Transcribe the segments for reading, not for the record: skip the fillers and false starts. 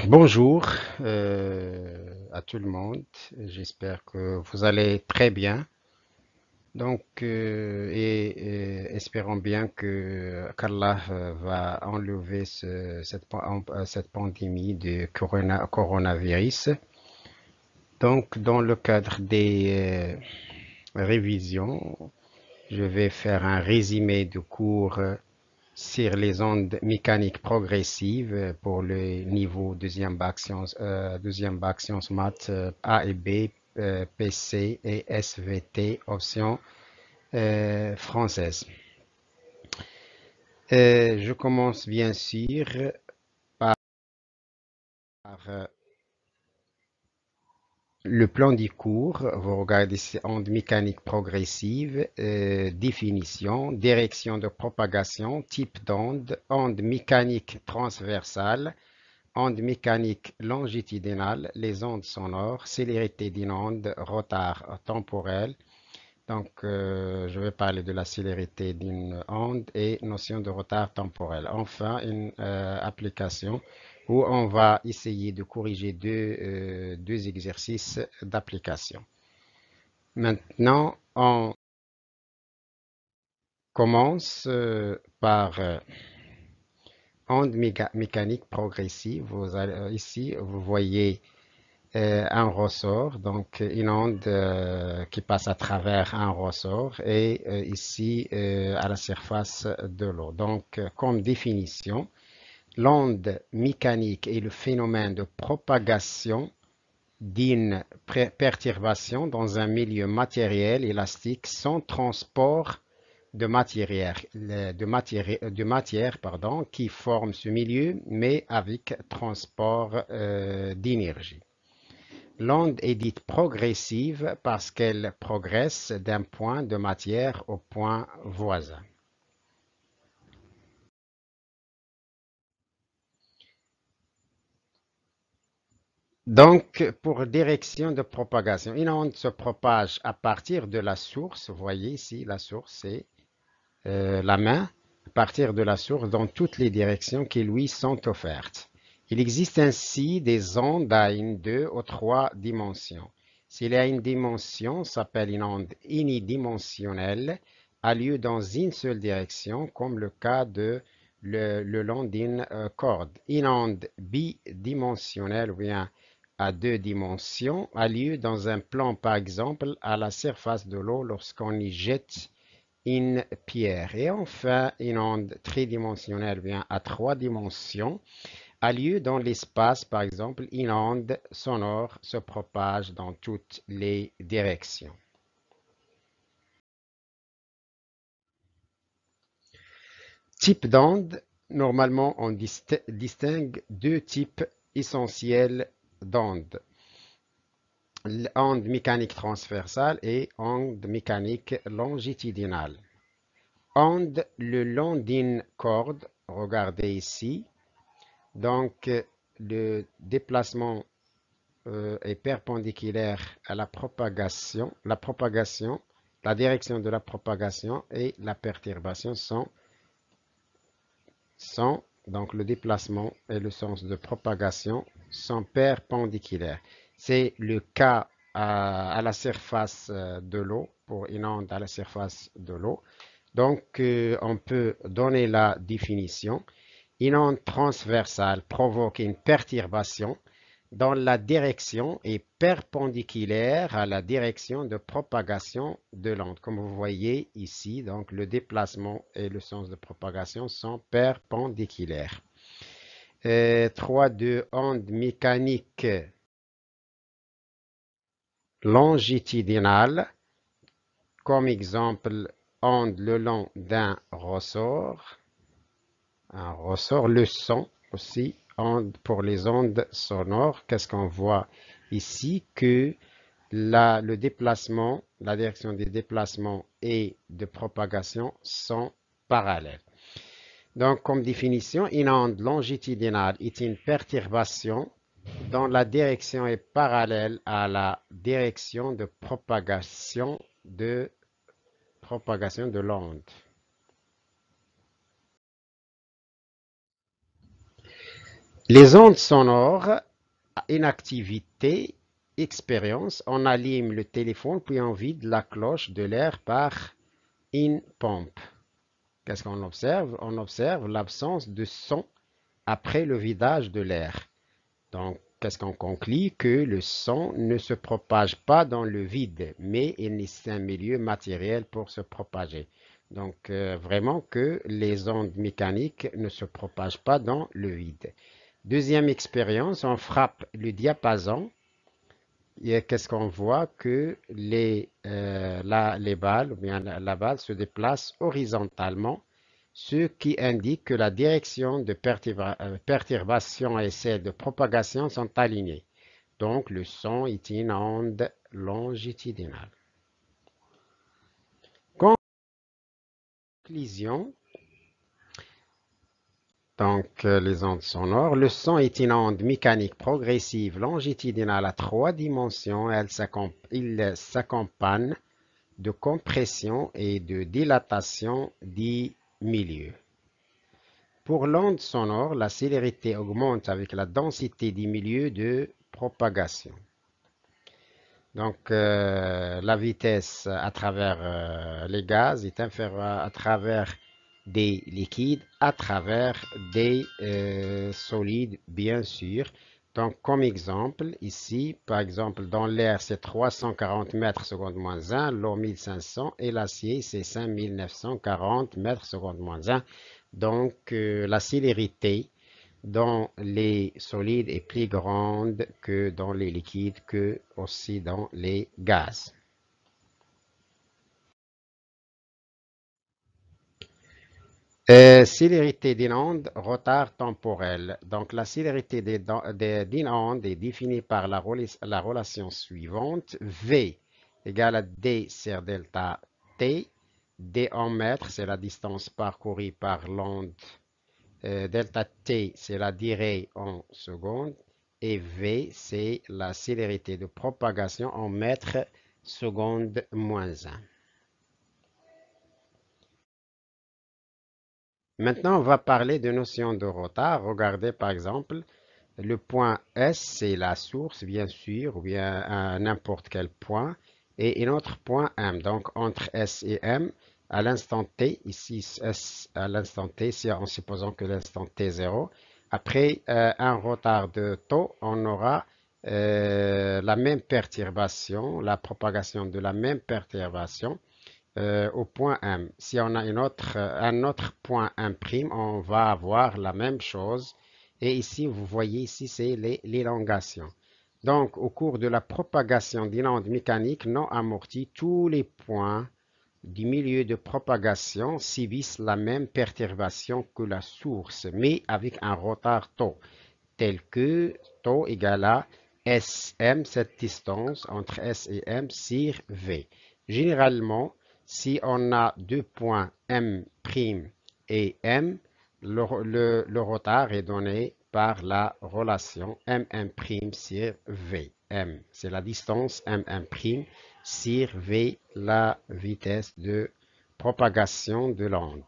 Bonjour à tout le monde. J'espère que vous allez très bien. Espérons bien que qu'Allah va enlever cette pandémie de coronavirus. Donc, dans le cadre des révisions, je vais faire un résumé du cours sur les ondes mécaniques progressives pour le niveau deuxième bac sciences maths A et B, PC et SVT, option française. Je commence bien sûr par le plan du cours. Vous regardez ces ondes mécaniques progressives, définition, direction de propagation, type d'onde, onde mécanique transversale, onde mécanique longitudinale, les ondes sonores, célérité d'une onde, retard temporel. Je vais parler de la célérité d'une onde et notion de retard temporel. Enfin, une application où on va essayer de corriger deux exercices d'application. Maintenant, on commence par onde mécanique progressive. Ici, vous voyez un ressort, donc une onde qui passe à travers un ressort et ici à la surface de l'eau. Comme définition, l'onde mécanique est le phénomène de propagation d'une perturbation dans un milieu matériel élastique sans transport de matière qui forme ce milieu, mais avec transport d'énergie. L'onde est dite progressive parce qu'elle progresse d'un point de matière au point voisin. Pour direction de propagation, une onde se propage à partir de la source. Vous voyez ici, la source, c'est la main, à partir de la source dans toutes les directions qui lui sont offertes. Il existe ainsi des ondes à une, deux ou trois dimensions. S'il y a une dimension, ça s'appelle une onde unidimensionnelle, a lieu dans une seule direction, comme le cas de le long d'une corde. Une onde bidimensionnelle ou bien à deux dimensions a lieu dans un plan, par exemple, à la surface de l'eau lorsqu'on y jette une pierre. Et enfin, une onde tridimensionnelle vient à trois dimensions a lieu dans l'espace. Par exemple, une onde sonore se propage dans toutes les directions. Type d'onde, normalement on distingue deux types essentiels d'ondes. L'onde mécanique transversale et onde mécanique longitudinale. Onde le long d'une corde, regardez ici. Le déplacement est perpendiculaire à la direction de la propagation et la perturbation donc le déplacement et le sens de propagation sont perpendiculaires. C'est le cas à la surface de l'eau, pour une onde à la surface de l'eau. On peut donner la définition. Une onde transversale provoque une perturbation dont la direction est perpendiculaire à la direction de propagation de l'onde. Comme vous voyez ici, donc le déplacement et le sens de propagation sont perpendiculaires. 3.2 onde mécanique longitudinale, comme exemple, onde le long d'un ressort. Un ressort, le son aussi, pour les ondes sonores. Qu'est-ce qu'on voit ici? Que le déplacement, la direction des déplacements et de propagation sont parallèles. Donc, comme définition, une onde longitudinale est une perturbation dont la direction est parallèle à la direction de propagation de l'onde. Les ondes sonores, inactivité, expérience, on allume le téléphone puis on vide la cloche de l'air par une pompe. Qu'est-ce qu'on observe? On observe l'absence de son après le vidage de l'air. Donc, qu'est-ce qu'on conclut? Que le son ne se propage pas dans le vide, mais il nécessite un milieu matériel pour se propager. Donc, vraiment que les ondes mécaniques ne se propagent pas dans le vide. Deuxième expérience, on frappe le diapason. Et qu'est-ce qu'on voit? Que les balles, ou bien la balle se déplace horizontalement, ce qui indique que la direction de perturbation et celle de propagation sont alignées. Donc, le son est une onde longitudinale. Conclusion. Donc, les ondes sonores. Le son est une onde mécanique progressive longitudinale à 3 dimensions. Il s'accompagne de compression et de dilatation du milieu. Pour l'onde sonore, la célérité augmente avec la densité du milieu de propagation. Donc, la vitesse à travers les gaz est inférieure à travers des liquides, à travers des solides, bien sûr. Donc, comme exemple, ici, par exemple, dans l'air, c'est 340 mètres secondes moins 1, l'eau 1500 et l'acier, c'est 5940 mètres secondes moins 1. Donc, la célérité dans les solides est plus grande que dans les liquides, que aussi dans les gaz. Célérité d'une onde, retard temporel. Donc, la célérité d'une onde est définie par la relation suivante. V égale à D sur delta T. D en mètres, c'est la distance parcourue par l'onde. Delta T, c'est la durée en secondes. Et V, c'est la célérité de propagation en mètres secondes moins 1. Maintenant, on va parler de notion de retard. Regardez par exemple, le point S, c'est la source, bien sûr, ou bien n'importe quel point, et un autre point M. Donc, entre S et M, à l'instant T, ici S à l'instant T, en supposant que l'instant T est 0, après un retard de taux, on aura la même perturbation, la propagation de la même perturbation au point M. Si on a un autre point M', on va avoir la même chose. Et ici, vous voyez, ici, c'est l'élongation. Donc, au cours de la propagation d'une onde mécanique non amortie, tous les points du milieu de propagation subissent la même perturbation que la source, mais avec un retard taux, tel que taux égale à Sm, cette distance entre S et M sur V. Généralement, si on a deux points M' et M, le retard est donné par la relation MM' sur V. M, c'est la distance MM' sur V, la vitesse de propagation de l'onde.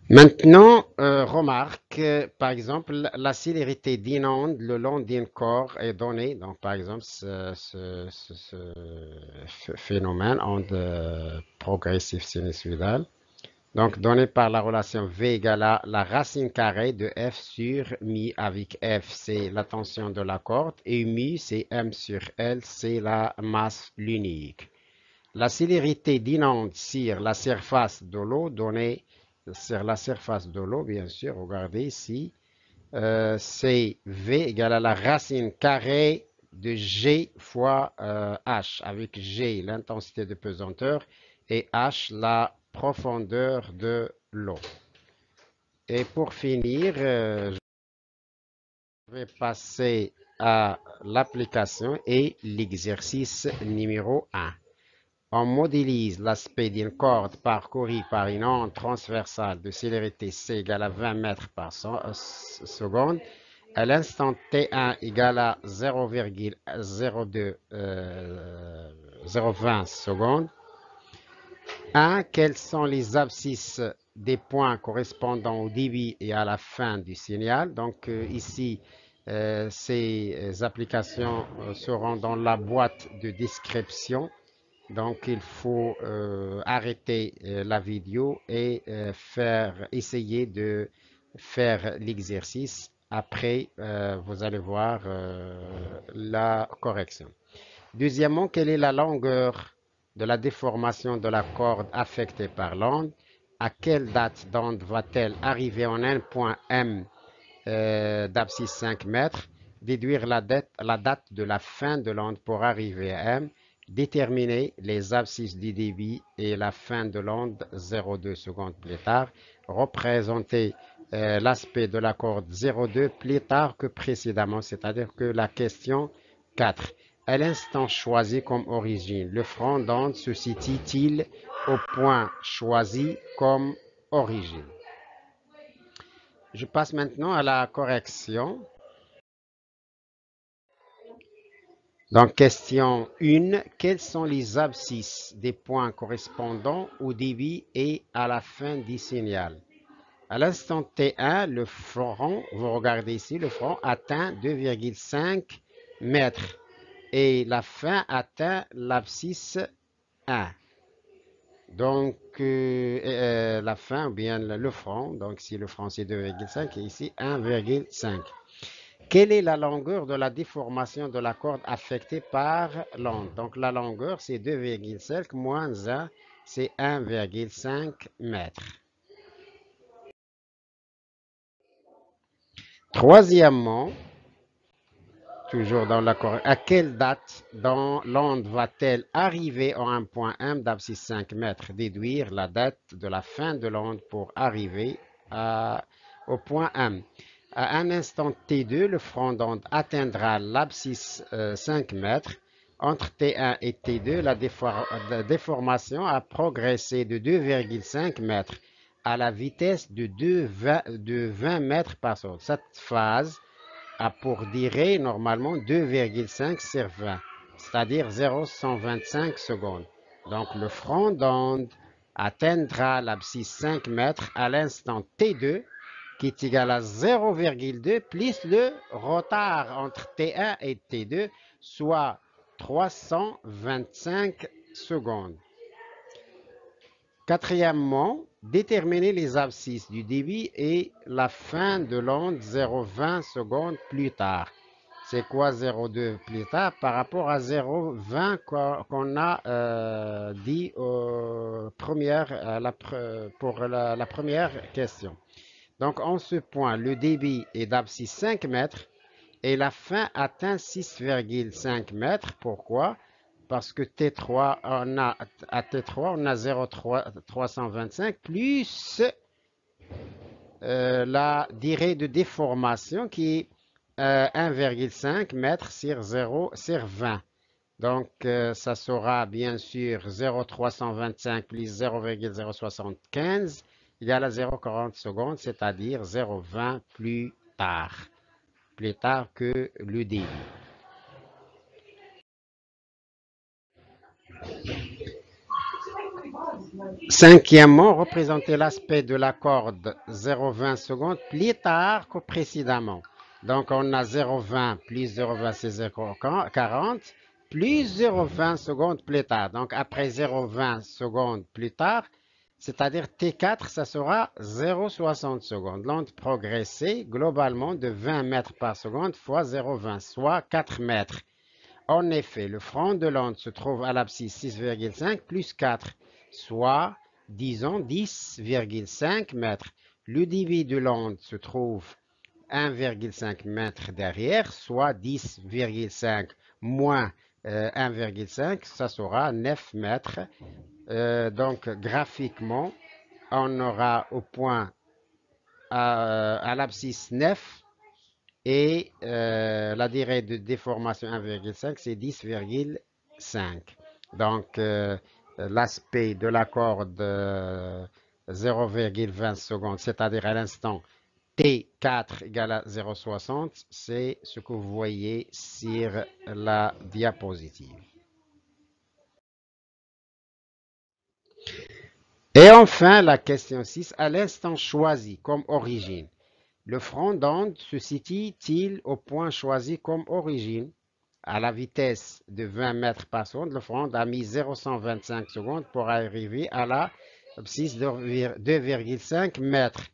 Maintenant, remarque, par exemple, la célérité d'une onde le long d'un corps est donnée. Donc, par exemple, ce phénomène, onde progressive sinusoïdale, donc donné par la relation V égale à la racine carrée de F sur mi, avec F, c'est la tension de la corde, et mi, c'est M sur L, c'est la masse lumique. La célérité d'une onde sur la surface de l'eau donnée sur la surface de l'eau, bien sûr, regardez ici, c'est V égale à la racine carrée de G fois H, avec G l'intensité de pesanteur et H la profondeur de l'eau. Et pour finir, je vais passer à l'application et l'exercice numéro 1. On modélise l'aspect d'une corde parcourue par une onde transversale de célérité C égale à 20 mètres par seconde à l'instant T1 égale à 0,020 secondes. 1. Quelles sont les abscisses des points correspondant au débit et à la fin du signal. Donc ici, ces applications seront dans la boîte de description. Donc il faut arrêter la vidéo et essayer de faire l'exercice. Après, vous allez voir la correction. Deuxièmement, quelle est la longueur de la déformation de la corde affectée par l'onde? À quelle date d'onde va-t-elle arriver en un point M d'abscisse 5 mètres? Déduire la date de la fin de l'onde pour arriver à M. Déterminer les abscisses du débit et la fin de l'onde 0,2 secondes plus tard. Représenter l'aspect de la corde 0,2 plus tard que précédemment, c'est-à-dire que la question 4. À l'instant choisi comme origine, le front d'onde se situe-t-il au point choisi comme origine? Je passe maintenant à la correction. Donc, question 1. Quelles sont les abscisses des points correspondant au débit et à la fin du signal? À l'instant T1, le front, vous regardez ici, le front atteint 2,5 mètres et la fin atteint l'abscisse 1. Donc, la fin ou bien le front, donc si le front c'est 2,5 et ici 1,5. Quelle est la longueur de la déformation de la corde affectée par l'onde? Donc la longueur c'est 2,5 moins 1, c'est 1,5 mètres. Troisièmement, toujours dans la correction, à quelle date l'onde va-t-elle arriver en un point M d'abscisse 5 mètres? Déduire la date de la fin de l'onde pour arriver au point M. À un instant T2, le front d'onde atteindra l'abscisse 5 mètres. Entre T1 et T2, la déformation a progressé de 2,5 mètres à la vitesse de 20 mètres par seconde. Cette phase a pour durée normalement 2,5 sur 20, c'est-à-dire 0,125 secondes. Donc le front d'onde atteindra l'abscisse 5 mètres à l'instant T2 qui est égal à 0,2 plus le retard entre T1 et T2, soit 325 secondes. Quatrièmement, déterminer les abscisses du débit et la fin de l'onde 0,20 secondes plus tard. C'est quoi 0,2 plus tard par rapport à 0,20 qu'on a dit pour la première question. Donc, en ce point, le débit est d'abscisse 5 mètres et la fin atteint 6,5 mètres. Pourquoi? Parce que T3, à T3, on a 0,325 plus la durée de déformation qui est 1,5 mètre sur 20. Donc, ça sera bien sûr 0,325 plus 0,075 égale à 0,40 secondes, c'est-à-dire 0,20 plus tard que le débit. Cinquièmement, représenter l'aspect de la corde 0,20 secondes plus tard que précédemment. Donc, on a 0,20 plus 0,20, c'est 0,40 plus 0,20 secondes plus tard. Donc, après 0,20 secondes plus tard, c'est-à-dire T4, ça sera 0,60 secondes. L'onde progressée globalement de 20 mètres par seconde fois 0,20, soit 4 mètres. En effet, le front de l'onde se trouve à l'abscisse 6,5 plus 4, soit, disons, 10,5 mètres. Le débit de l'onde se trouve 1,5 mètre derrière, soit 10,5 moins 1,5, ça sera 9 mètres. Donc, graphiquement, on aura au point à l'abscisse 9 et la durée de déformation 1,5, c'est 10,5. Donc, l'aspect de la corde 0,20 secondes, c'est-à-dire à l'instant T4 égale à 0,60, c'est ce que vous voyez sur la diapositive. Et enfin, la question 6, à l'instant choisi comme origine, le front d'onde se situe-t-il au point choisi comme origine? À la vitesse de 20 mètres par seconde, le front a mis 0,125 secondes pour arriver à la abscisse de 2,5 mètres.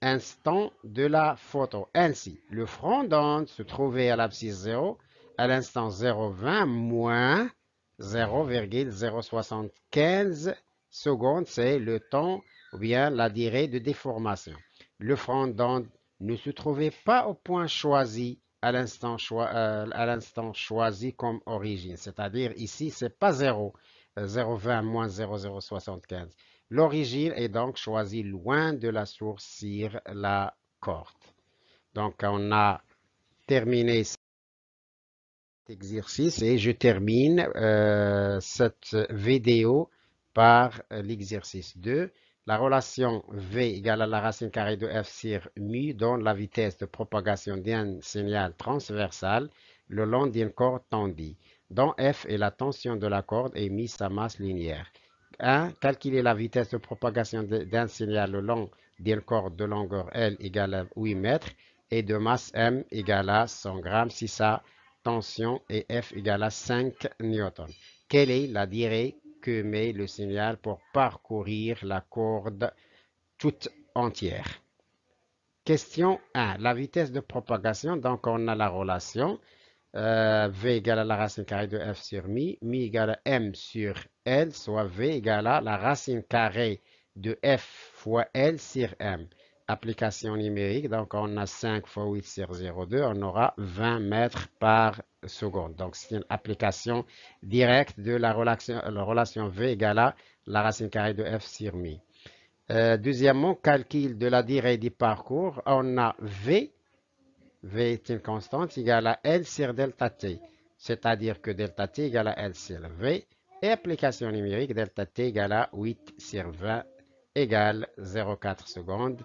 Instant de la photo. Ainsi, le front d'onde se trouvait à l'abscisse 0 à l'instant 0,20 moins 0,075 secondes, c'est le temps ou bien la durée de déformation. Le front d'onde ne se trouvait pas au point choisi à l'instant choisi comme origine, c'est-à-dire ici, c'est pas 0, 0,20 moins 0,075. L'origine est donc choisie loin de la source sur la corde. Donc, on a terminé cet exercice et je termine cette vidéo par l'exercice 2. La relation V égale à la racine carrée de f sur mu donne la vitesse de propagation d'un signal transversal le long d'une corde tendue, dont f est la tension de la corde et mi sa masse linéaire. 1. Calculer la vitesse de propagation d'un signal le long d'une corde de longueur L égale à 8 mètres et de masse M égale à 100 grammes si sa tension est F égale à 5 newtons. Quelle est la durée que met le signal pour parcourir la corde toute entière? Question 1. La vitesse de propagation, donc on a la relation V égale à la racine carrée de F sur mi, mi égale à M sur L, soit V égale à la racine carrée de F fois L sur M. Application numérique, donc on a 5 fois 8 sur 0,2, on aura 20 mètres par seconde. Donc c'est une application directe de la relation V égale à la racine carrée de F sur mi. Deuxièmement, calcul de la durée du parcours, on a V est une constante égale à L sur delta T, c'est-à-dire que delta T égale à L sur V, et application numérique, delta T égale à 8 sur 20 égale 0,4 secondes.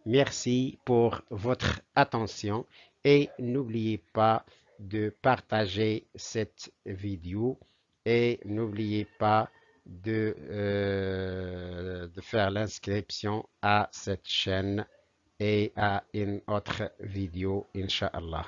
Merci pour votre attention et n'oubliez pas de partager cette vidéo et n'oubliez pas de faire l'inscription à cette chaîne et à une autre vidéo, Inch'Allah.